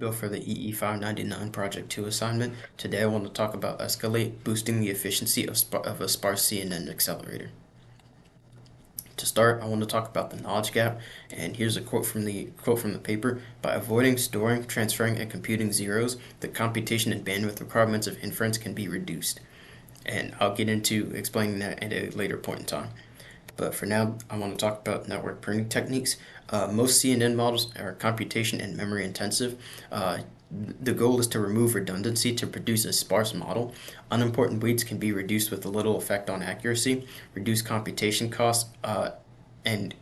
Bill for the EE 599 Project 2 assignment. Today I want to talk about Escalate, boosting the efficiency of a sparse CNN accelerator. To start, I want to talk about the knowledge gap, and here's a quote from the paper. By avoiding, storing, transferring, and computing zeros, the computation and bandwidth requirements of inference can be reduced. And I'll get into explaining that at a later point in time. But for now, I want to talk about network pruning techniques. Most CNN models are computation and memory intensive. The goal is to remove redundancy to produce a sparse model. Unimportant weights can be reduced with a little effect on accuracy, reduce computation costs, and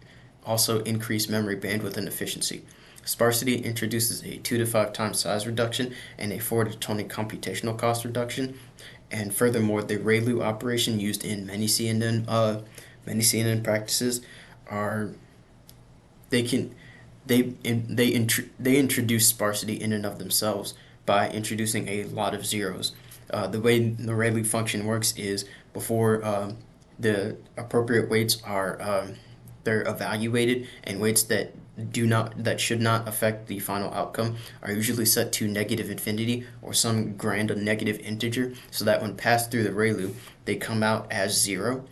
also increase memory bandwidth and efficiency. Sparsity introduces a 2 to 5 times size reduction and a 4 to 20 computational cost reduction. And furthermore, the ReLU operation used in many CNN practices are they introduce sparsity in and of themselves by introducing a lot of zeros. The way the ReLU function works is before the appropriate weights are they're evaluated, and weights that should not affect the final outcome are usually set to negative infinity or some grand negative integer, so that when passed through the ReLU, they come out as 0.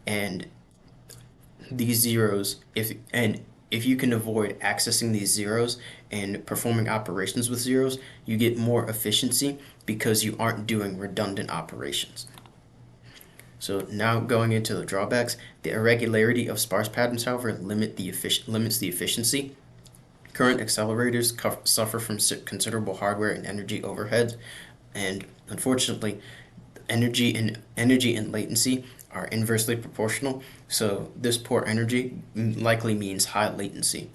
And these zeros, if you can avoid accessing these zeros and performing operations with zeros, you get more efficiency because you aren't doing redundant operations. So now going into the drawbacks, the irregularity of sparse patterns, however, limits the efficiency. Current accelerators suffer from considerable hardware and energy overheads, and unfortunately, energy and latency are inversely proportional, so this poor energy likely means high latency.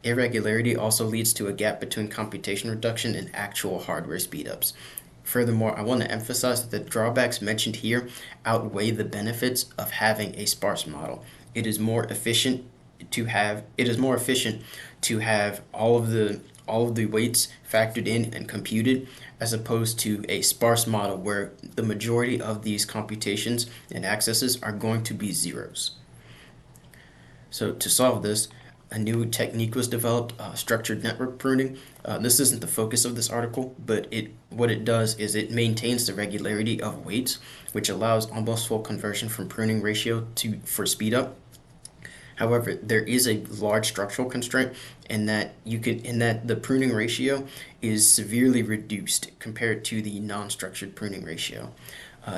Irregularity also leads to a gap between computation reduction and actual hardware speedups. Furthermore, I want to emphasize that the drawbacks mentioned here outweigh the benefits of having a sparse model. It is more efficient to have all of the weights factored in and computed, as opposed to a sparse model where the majority of these computations and accesses are going to be zeros. So to solve this, a new technique was developed, structured network pruning. This isn't the focus of this article, but what it does is it maintains the regularity of weights, which allows almost full conversion from pruning ratio for speed up. However, there is a large structural constraint in that the pruning ratio is severely reduced compared to the non-structured pruning ratio.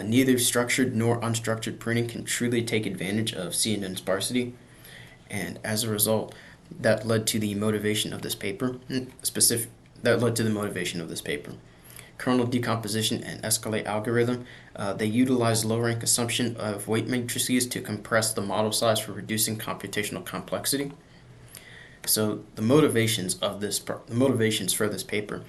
Neither structured nor unstructured pruning can truly take advantage of CNN sparsity, and as a result, that led to the motivation of this paper. Kernel decomposition and escalate algorithm. They utilize low-rank assumption of weight matrices to compress the model size for reducing computational complexity. So the motivations for this paper,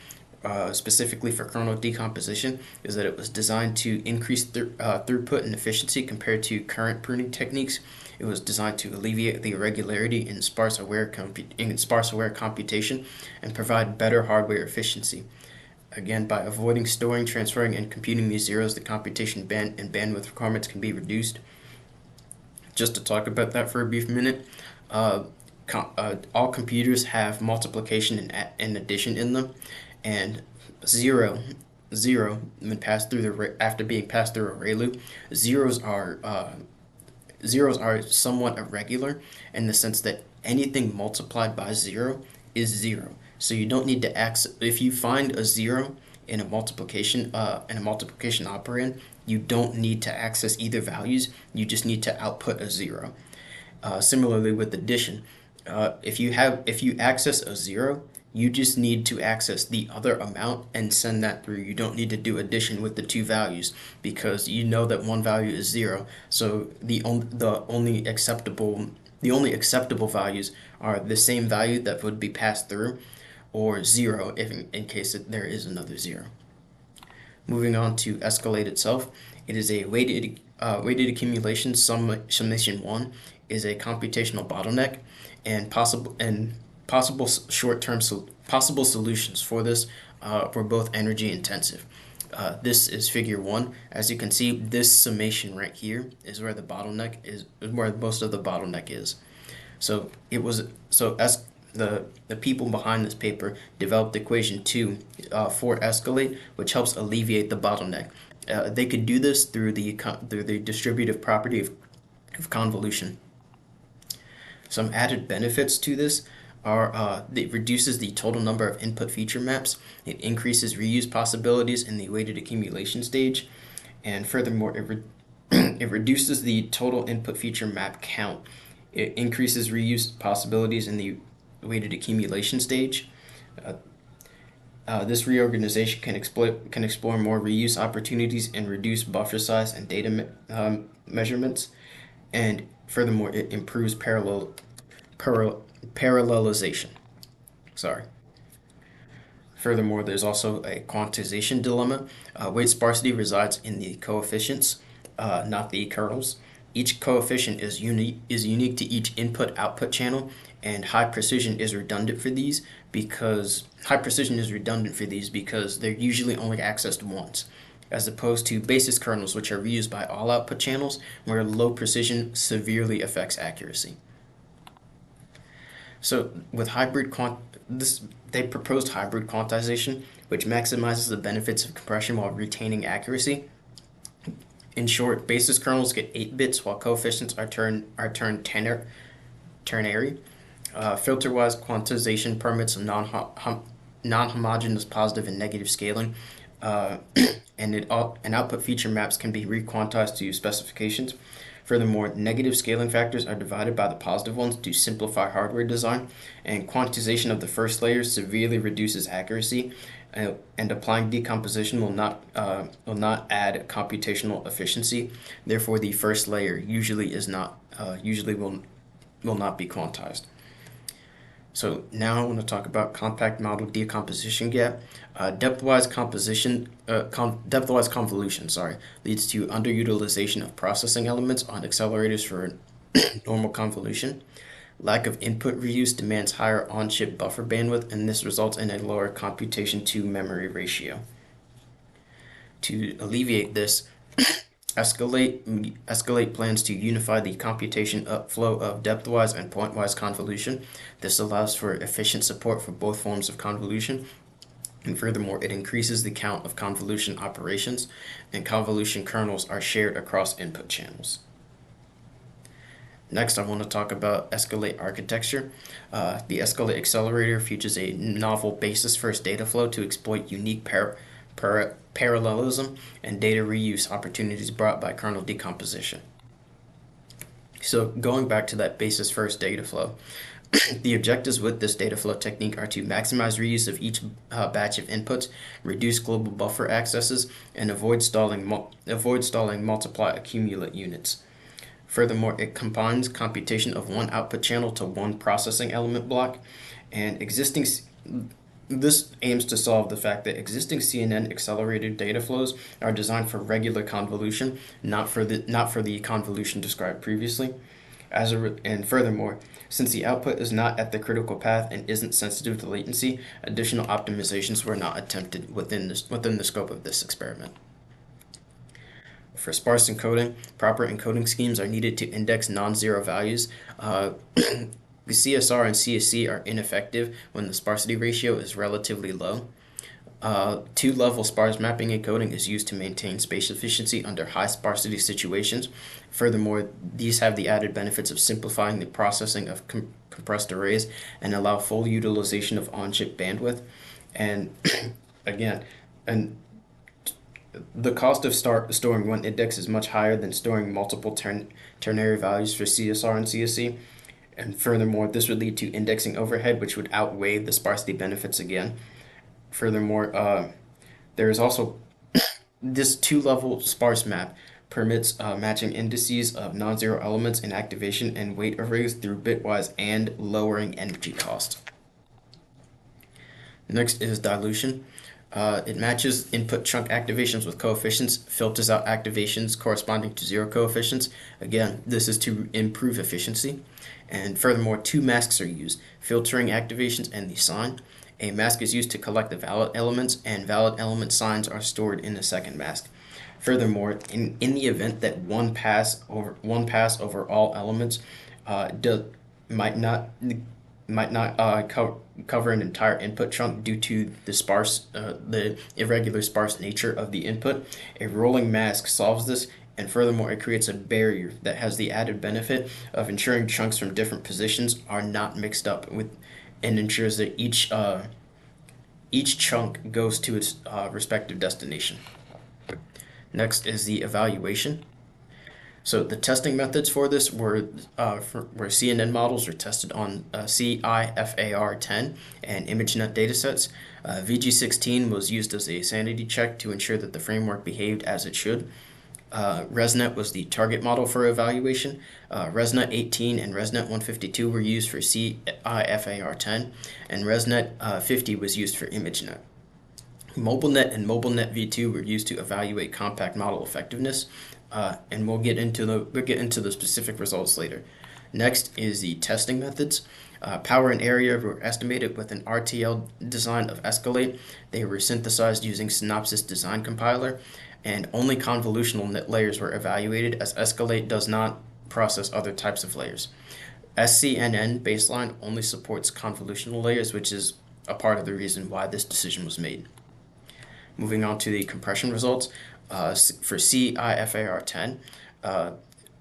specifically for kernel decomposition, is that it was designed to increase throughput and efficiency compared to current pruning techniques. It was designed to alleviate the irregularity in sparse-aware computation and provide better hardware efficiency. Again, by avoiding, storing, transferring, and computing these zeros, the computation and bandwidth requirements can be reduced. Just to talk about that for a brief minute, all computers have multiplication and addition in them, and zero when passed through after being passed through a ReLU, zeros are somewhat irregular in the sense that anything multiplied by 0 is 0. So you don't need to access. If you find a 0 in a multiplication operand, you don't need to access either values. You just need to output a 0. Similarly with addition, if you access a 0, you just need to access the other amount and send that through. You don't need to do addition with the two values because you know that one value is 0. So the only acceptable values are the same value that would be passed through, or 0 if in case there is another 0. Moving on to escalate itself, it is a weighted accumulation. Summation 1 is a computational bottleneck, and possible solutions for this were both energy intensive. This is figure 1. As you can see, this summation right here is where most of the bottleneck is. the people behind this paper developed equation 2 for escalate, which helps alleviate the bottleneck. They could do this through the distributive property of convolution. Some added benefits to this are it reduces the total number of input feature maps, it increases reuse possibilities in the weighted accumulation stage, and furthermore, it reduces the total input feature map count. It increases reuse possibilities in the weighted accumulation stage. This reorganization can explore more reuse opportunities and reduce buffer size and data measurements. And furthermore, it improves parallelization. Sorry. Furthermore, there's also a quantization dilemma. Weight sparsity resides in the coefficients, not the kernels. Each coefficient is unique to each input-output channel, and high precision is redundant for these because they're usually only accessed once, as opposed to basis kernels, which are reused by all output channels, where low precision severely affects accuracy. So with they proposed hybrid quantization, which maximizes the benefits of compression while retaining accuracy. In short, basis kernels get 8 bits while coefficients are turned ternary. Filter-wise quantization permits non-homogeneous positive and negative scaling, and output feature maps can be requantized to specifications. Furthermore, negative scaling factors are divided by the positive ones to simplify hardware design, and quantization of the first layer severely reduces accuracy, and applying decomposition will not add computational efficiency. Therefore, the first layer usually will not be quantized. So now I want to talk about compact model decomposition gap. Depthwise convolution, leads to underutilization of processing elements on accelerators for normal convolution. Lack of input reuse demands higher on-chip buffer bandwidth, and this results in a lower computation to memory ratio. To alleviate this, Escalate plans to unify the computation upflow of depthwise and pointwise convolution. This allows for efficient support for both forms of convolution, and furthermore, it increases the count of convolution operations, and convolution kernels are shared across input channels. Next, I want to talk about Escalate architecture. The Escalate accelerator features a novel basis-first data flow to exploit unique parallelism and data reuse opportunities brought by kernel decomposition. So going back to that basis first data flow, the objectives with this data flow technique are to maximize reuse of each batch of inputs, reduce global buffer accesses, and avoid stalling multiply accumulate units. Furthermore, it combines computation of one output channel to one processing element block, and this aims to solve the fact that existing CNN accelerated data flows are designed for regular convolution, not for the convolution described previously. And furthermore, since the output is not at the critical path and isn't sensitive to latency, additional optimizations were not attempted within the scope of this experiment. For sparse encoding, proper encoding schemes are needed to index non-zero values. The CSR and CSC are ineffective when the sparsity ratio is relatively low. Two-level sparse mapping encoding is used to maintain space efficiency under high sparsity situations. Furthermore, these have the added benefits of simplifying the processing of compressed arrays and allow full utilization of on-chip bandwidth. And again, the cost of storing one index is much higher than storing multiple ternary values for CSR and CSC. And furthermore, this would lead to indexing overhead, which would outweigh the sparsity benefits again. Furthermore, there is also this two-level sparse map permits matching indices of non-zero elements in activation and weight arrays through bitwise and lowering energy cost. Next is dilution. It matches input chunk activations with coefficients, filters out activations corresponding to zero coefficients. Again, this is to improve efficiency. And furthermore, two masks are used, filtering activations and the sign. A mask is used to collect the valid elements, and valid element signs are stored in the second mask. Furthermore, in the event that one pass over all elements might not might not cover an entire input chunk due to the irregular sparse nature of the input. A rolling mask solves this, and furthermore, it creates a barrier that has the added benefit of ensuring chunks from different positions are not mixed up with, and ensures that each chunk goes to its respective destination. Next is the evaluation. So the testing methods for this where CNN models were tested on CIFAR10 and ImageNet datasets. VG16 was used as a sanity check to ensure that the framework behaved as it should. ResNet was the target model for evaluation. ResNet 18 and ResNet 152 were used for CIFAR10, and ResNet 50 was used for ImageNet. MobileNet and MobileNet v2 were used to evaluate compact model effectiveness, and we'll get into the specific results later. Next is the testing methods. Power and area were estimated with an RTL design of Escalate. They were synthesized using Synopsys Design Compiler, and only convolutional net layers were evaluated, as Escalate does not process other types of layers. SCNN baseline only supports convolutional layers, which is a part of the reason why this decision was made. Moving on to the compression results, for CIFAR10,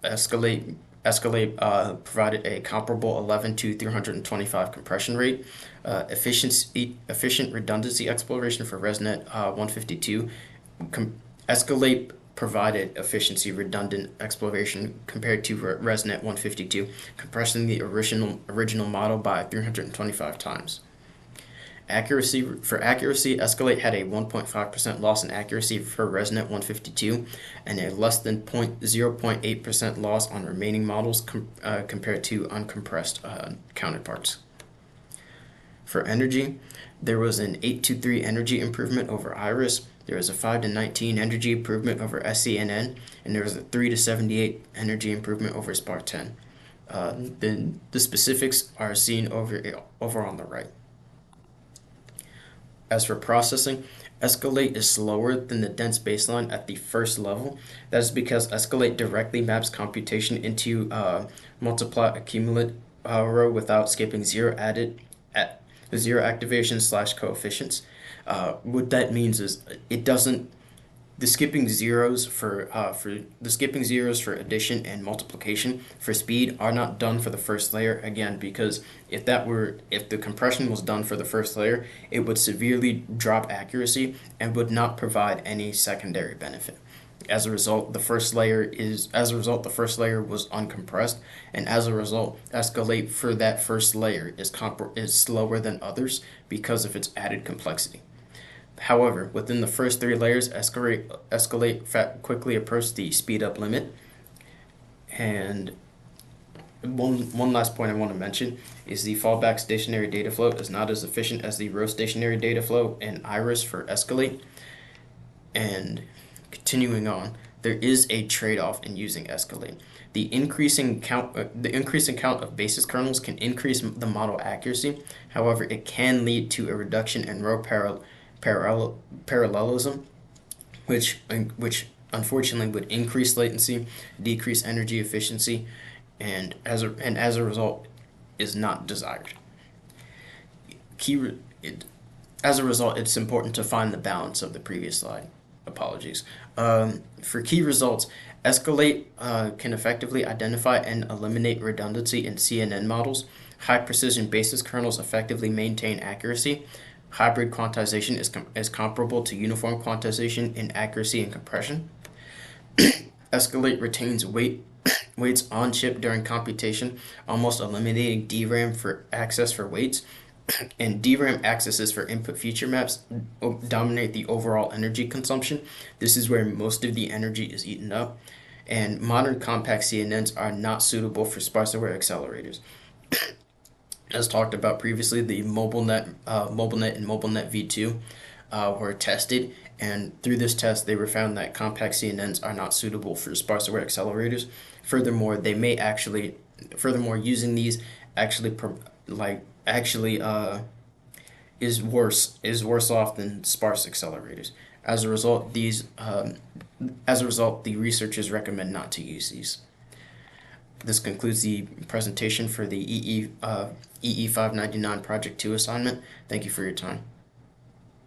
Escalate provided a comparable 11 to 325 compression rate. Efficient redundancy exploration for ResNet 152. Escalate provided efficiency redundant exploration compared to ResNet 152, compressing the original model by 325 times. Accuracy, Escalate had a 1.5% loss in accuracy for ResNet 152 and a less than 0.8% loss on remaining models compared to uncompressed counterparts. For energy, there was an 8 to 3 energy improvement over Iris. There was a 5 to 19 energy improvement over SCNN, and there was a 3 to 78 energy improvement over SPAR10. The specifics are seen over on the right. As for processing, Escalate is slower than the dense baseline at the first level. That is because Escalate directly maps computation into multiply accumulate row without skipping zero activation / coefficients. What that means is it doesn't. The skipping zeros for addition and multiplication for speed are not done for the first layer, again, because if the compression was done for the first layer, it would severely drop accuracy and would not provide any secondary benefit. As a result, the first layer was uncompressed, and as a result, Escalate for that first layer is slower than others because of its added complexity. However, within the first 3 layers, Escalate quickly approached the speed up limit. And one last point I want to mention is the fallback stationary data flow is not as efficient as the row stationary data flow in Iris for Escalate. And continuing on, there is a trade-off in using Escalate. The increasing count of basis kernels can increase the model accuracy. However, it can lead to a reduction in row parallelism, which unfortunately would increase latency, decrease energy efficiency, and as a result is not desired. As a result, it's important to find the balance of the previous slide. Apologies. For key results, Escalate can effectively identify and eliminate redundancy in CNN models. High precision basis kernels effectively maintain accuracy. Hybrid quantization is comparable to uniform quantization in accuracy and compression. Escalate retains weights on chip during computation, almost eliminating DRAM for access for weights. And DRAM accesses for input feature maps dominate the overall energy consumption. This is where most of the energy is eaten up. And modern compact CNNs are not suitable for sparse-aware accelerators. As talked about previously, the MobileNet and MobileNet v2 were tested, and through this test, they were found that compact CNNs are not suitable for sparse-aware accelerators. Furthermore, using these is worse off than sparse accelerators. As a result, the researchers recommend not to use these. This concludes the presentation for the EE 599 Project 2 assignment. Thank you for your time.